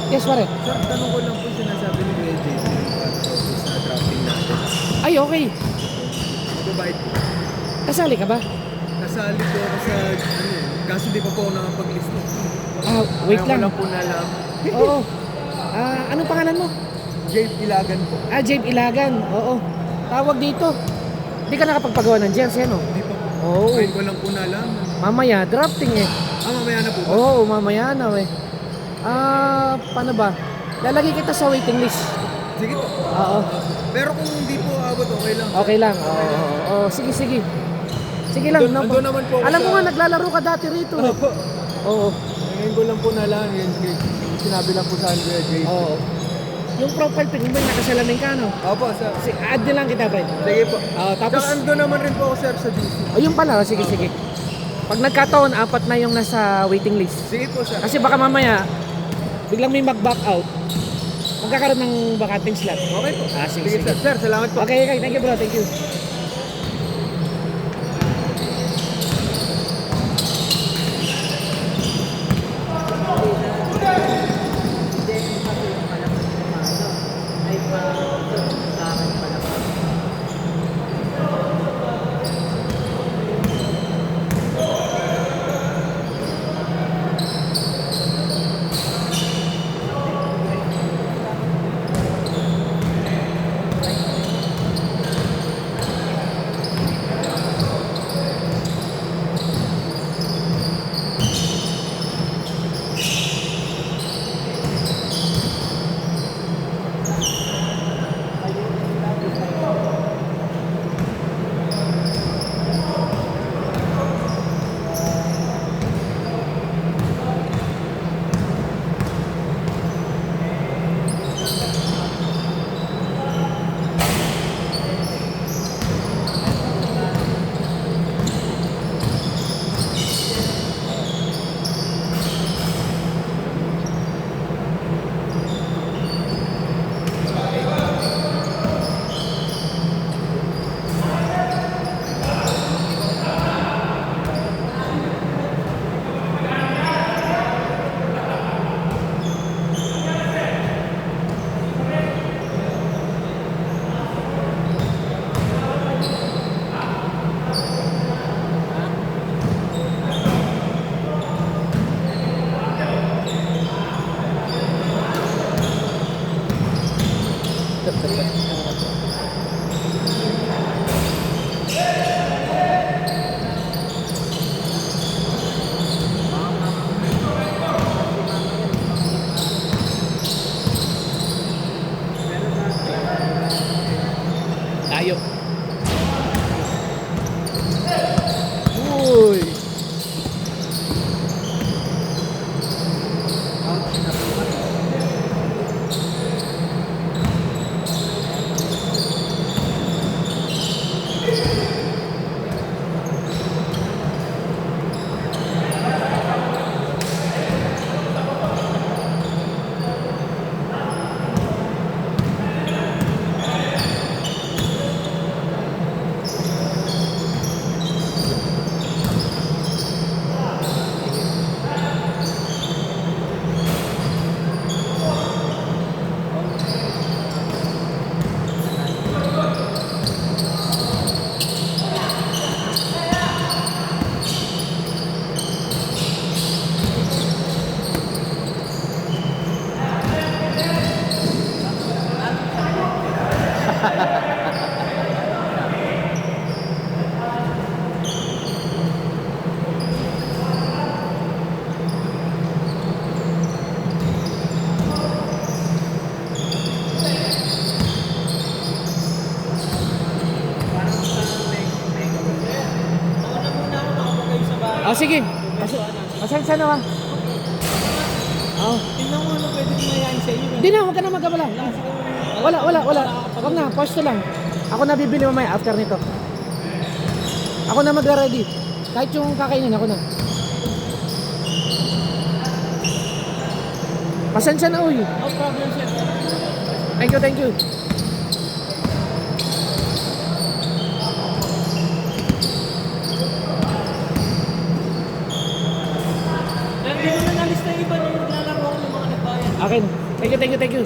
Yes, pare. Sir, tanong ko lang po sinasabi ni Kuya JP sa drafting natin. Ay, okay. Magbabayad po. Kasali ka ba? Kasali po ako sa, kaso di pa po ako nakapag-list na. Wait Ngayon lang. ko lang po nalaman. Oo. Anong pangalan mo? Jade Ilagan po. Jabe Ilagan. Oo. Tawag dito. Hindi ka nakapagpagawa ng jersey, ano? Di pa po. Oo. Ngayon ko lang po nalaman. Mamaya, drafting eh. Mamaya na po ba? Oo, mamaya na eh. Paano ba? Lalagay kita sa waiting list. Sige po. Oo. Pero kung hindi po abot, okay lang. Okay lang. Oo. Sige, sige. Sige lang. Andun- andun naman po ako Alam mo sa- nga, naglalaro ka dati rito. Eh. Opo. Oo. Ngayon ko lang po nalaman. Sinabi lang po sa akin Kuya JP. Oo. Yung profile pic mo, nakasalamin ka, no? Opo, sir. Add na lang kita, friend. Sige po. Tapos, Saka ando naman rin po ako, sir, sa DC. yung pala, sige, sige. Pag nagkataon, 4 na yung nasa waiting list. Sige po, sir. Kasi baka mamaya, biglang may mag-back out, magkakaroon ng vacanting slot. Okay po. Sige, Sige, sige. sir. Sir, salamat po. Okay, thank you bro, thank you. Tayo. Uy. Sige. Pasensya na ba? Tingnan mo ano pwede mayayain sa iyo. Hindi na, huwag ka na mag-abala. Wala. Huwag na, pause lang. Ako na bibili mamaya after nito. Ako na mag-ready. Kahit yung kakainin, ako na. Pasensya na, uy. No problem, sir. Thank you. Hindi mo na nalis na iba nung naglalaro ako ng mga nagbayad. Akin. Thank you, thank you, thank you.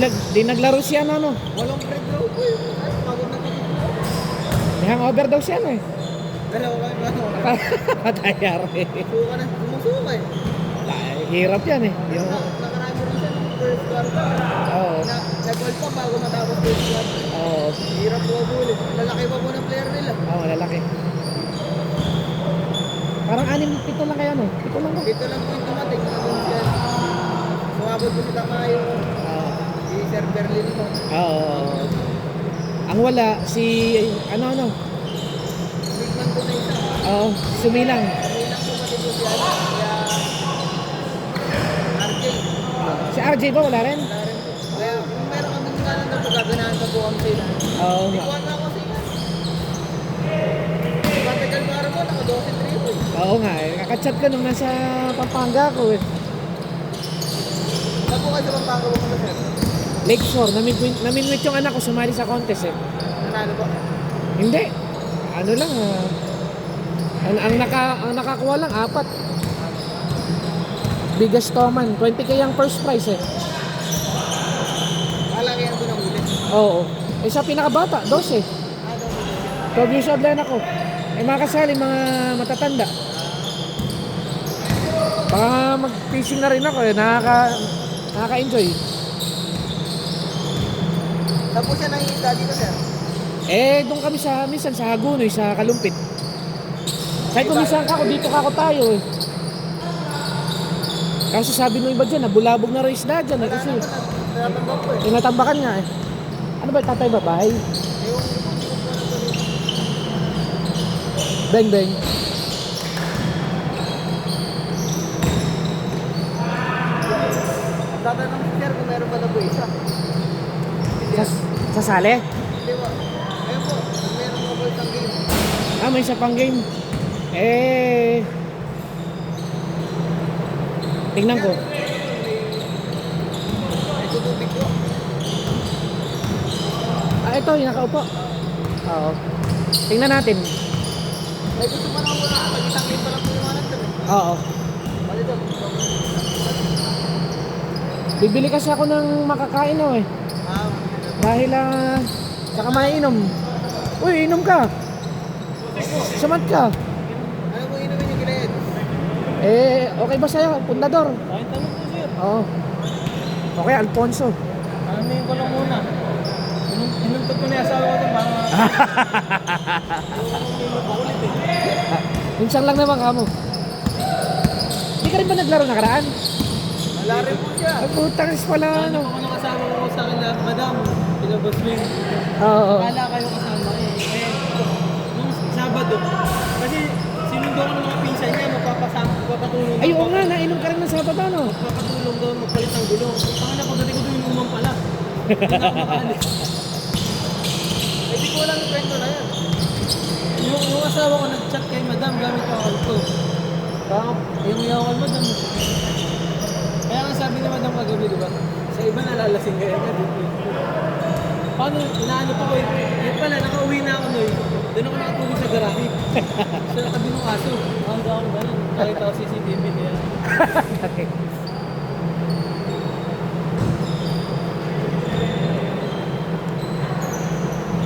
Di naglaro siya na, no? Walang break daw po eh. Ay, pagod na titigil. May hangover daw siya, no eh. Dalawa kayo ba? Patayar eh. Suka na. Sumusuka eh. Hirap yan eh. Yung, Nakarami rin siya ng first quarter. oo. Nag-goal pa bago matapos first quarter. Oo. Hirap po ulit. Lalaki pa po ng player nila. Oo, lalaki. Parang 6-7 lang kaya, no? 7 lang ba? Dito lang po yung dumating. Sumabot po si Tamayo. Oo. Si Sir Berlin mo. Oo. Ang wala, si, ano. Bigman po na isa. Oo, sumilang. Kailang po pati po siya. Kaya RJ. Si RJ ba, wala rin? Wala rin po. Kaya kung meron kami kanan na po, gaganahan ka po ang sila. Oo nga. Ikuha na ako sa inyo. Matagal para po, naka-12-3 po. Oo nga eh. Kakachat ko nung nasa Pampanga ko eh. Saan po kayo sa Pampanga po mga sir? Lakeshore, naminwit yung anak ko sumali sa contest eh. Nanalo po? Hindi. Ano lang ang nakakuha lang 4. Biggest Toman, 20k ang first prize eh. Malaki yan po ng ulit. Oo. Eh sa pinakabata, 12. Ah, daw 12 years old lang ako. Eh mga kasali, mga matatanda. Baka mag-fishing na rin ako eh. Nakaka-enjoy. Saan po siya nangingisda dito sir? Eh, doon kami minsan sa Hagunoy, sa Kalumpit. Kahit kumisan ka ako, dito ka ako tayo eh. Kasi sabi nung iba dyan, nabulabog na rin isda dyan eh. Kasi Natambak po eh. tinatambakan nga eh. Ano ba, tatay babae? Beng beng. Tatanong si sir kung meron pa na po isa. Sa sale? Hindi po. Ayun po, kung meron pa po isang game. Ah, may isa pang game. Eh, tingnan ko. May tutubig po. Ah, ito, yung nakaupo. Oo. Tingnan natin. May gusto pa naman po na pag isang game pa lang po yung anak sir. Oo. Bali doon. Bibili kasi ako ng makakain oh eh. Ah, Dahil saka mainom. Uy, inom ka. Samat ka. ano po inumin yung gilayad? Eh, okay ba sa'yo? Pundador. Kahit tanong po sir. Oo. Okay, Alfonso. Anumin ko lang muna. Inuntog ko na yung asawa ko ito para ulit eh. Minsan lang naman kamo. Hindi ka rin ba naglaro nakaraan? Wala rin po siya. Ay, putang is pala ano. Ako nung kasama ko sa akin na, Madam, sila Boss Wing. Oo. Kala kayo kasama eh. Nung Sabado, kasi sinundo ko ng mga pinsan niya, magpapatulong. Ay, oo nga, nainom ka rin ng Sabado, no? Magpapatulong daw, magpalit ng gulong. Ang anak ko, dati ko doon yung umang pala. Hindi na ako makaalis. Eh, di ko alam yung kwento na yan. Yung asawa ko nag-chat kay Madam gamit ang call ko. Parang, yung yawan Madam. Kaya ang sabi ni Madam kagabi, di ba? Sa iba nalalasing kaya ka dito. Paano, inaano pa ko, yun pala, nakauwi na ako noy. Doon ako nakatulog sa garahe. Sa tabi ng aso. Hangga ako ba yun? Nakita ko CCTV niya. Okay.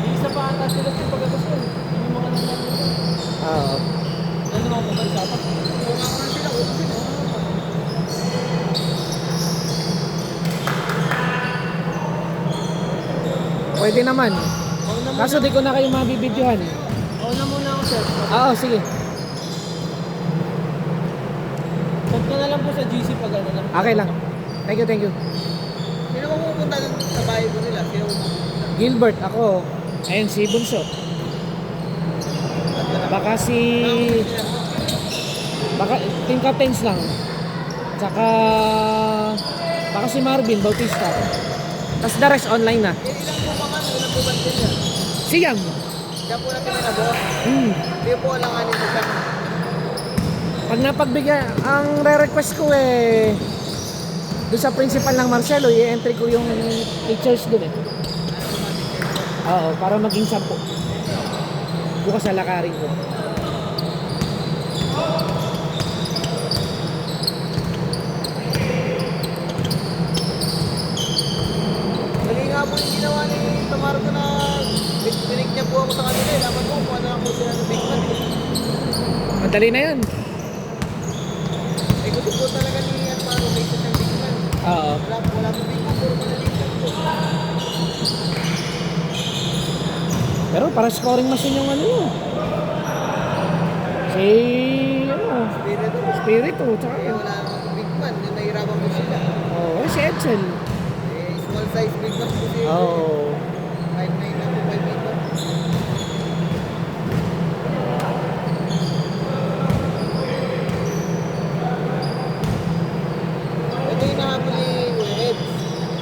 Isa pa ata sila sa pagkatas ko. Hindi mo ka naman. Oo. Ano naman po ba sa apat? Oo nga ko sila. Oo sila. Pwede naman. Oo na Kaso di ko na kayo mabibidyohan. Oo na muna ako sir. Oo, sige. Chat ko na lang po sa GC pag ano lang. Okay lang. Thank you, thank you. Sino ba pupunta dun sa bahay ko nila? Sino ba pupunta? Gilbert, ako. Ayun, si Bunso. Baka si... Baka team captains lang. Tsaka... Baka si Marvin Bautista. Tapos the rest online na. Eh, ilang po mga ano? Ilang po ba nila? Siyam. Kaya po natin minabot. Hindi po alanganin mo siya. Pag napagbigay, ang re-request ko eh... Doon sa principal ng Marcelo, i-entry ko yung teachers doon eh. Oo, para maging 10. Bukas sa lakarin ko. po yung ginawa ni Tamaro ko na pinig niya po ako sa kanila eh. Dapat po kung ano lang po sila ng big man eh. Madali na yan. Eh gusto po talaga ni Tamaro may isa siyang big man. Oo. Wala po big man, puro madali lang po. Pero para scoring machine yung ano yun. Si, ano, Spirito. Spirito, tsaka Eh wala namang big man, yung nahirapan po sila. Oo, si Edsel. Eh small size big man po sila. Oo. 5'9 na po 5 meter. Ito yung nahabol ni Eds.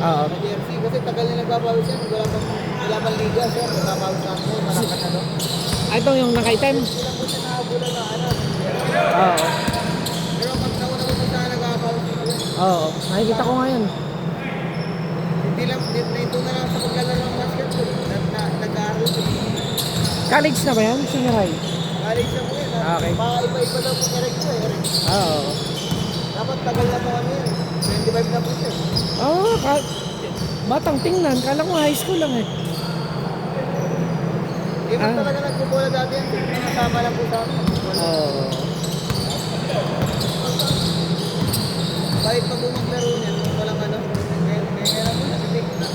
Oo. Sa jersey kasi tagal na nagpapawis yan. Wala pang liga siya. Nagpapawis na ako. Malakas na doon. Ah, ito yung naka-item. Sila po siya nakabulan na ano. Oo. Pero pag nauna ko sa nagpapawis na Oo. Nakikita ko ngayon. hindi lang, dito na lang sa paglalaro ng basketball. Nag-aaral ko. College na ba yan? Senior high? College na po yun. Okay. Iba-iba daw po Eric ko eh. Eric. Oo. Dapat tagal na po ano yun. 25 na po siya. Oo, batang tingnan. Kala ko high school lang eh. Hindi mo talaga nagbubola dati yan. Nakasama lang po sa amin. Oo. Kahit pag maglaro niya, walang ano. Kaya lang po natitik na.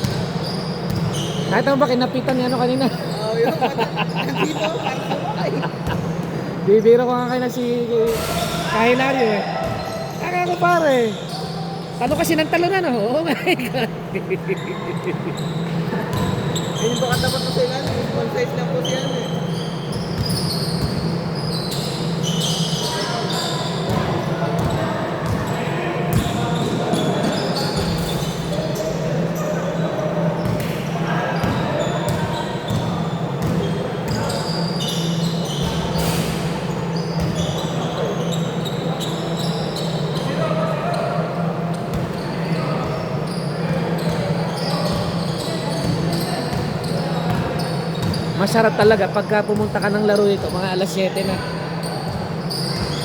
Kahit mo ba kinapitan ni ano kanina? Oo, yun. Nandito, parang sumakay. Bibiro ko nga kayo na si Kahilario eh. Kaka ko pare. Talo kasi ng talunan oh. Oh my God. Yun baka dapat po sila. Small size lang po siya. Masarap talaga pagka pumunta ka ng laro dito, mga alas 7 na.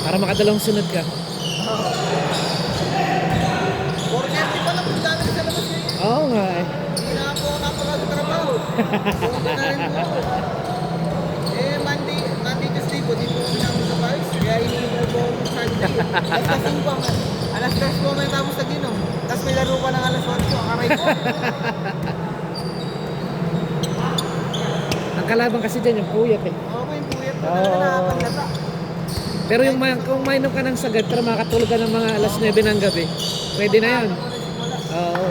Para makadalawang sunod ka. Cornetti pa lang po dati sa labas niya. Oo nga eh. Hindi na po ako nakapagtrabaho. Punta na rin po ako. Eh, Monday, Tuesday po, di po ako namin sa Paris. Kaya iniinom po ako ng Sunday. Alas 5 po, alas 3 po may tapos sa ginom. Tapos may laro pa ng alas 8. Ang aray ko. Ang kalaban kasi dyan yung puyat eh. Oo, may puyat po Oo. talaga nakapaglata. Pero yung kung mainom ka ng sagad, pero makatulog ka ng mga alas 9 ng gabi, pwede na yan. Ako na simula. Oo.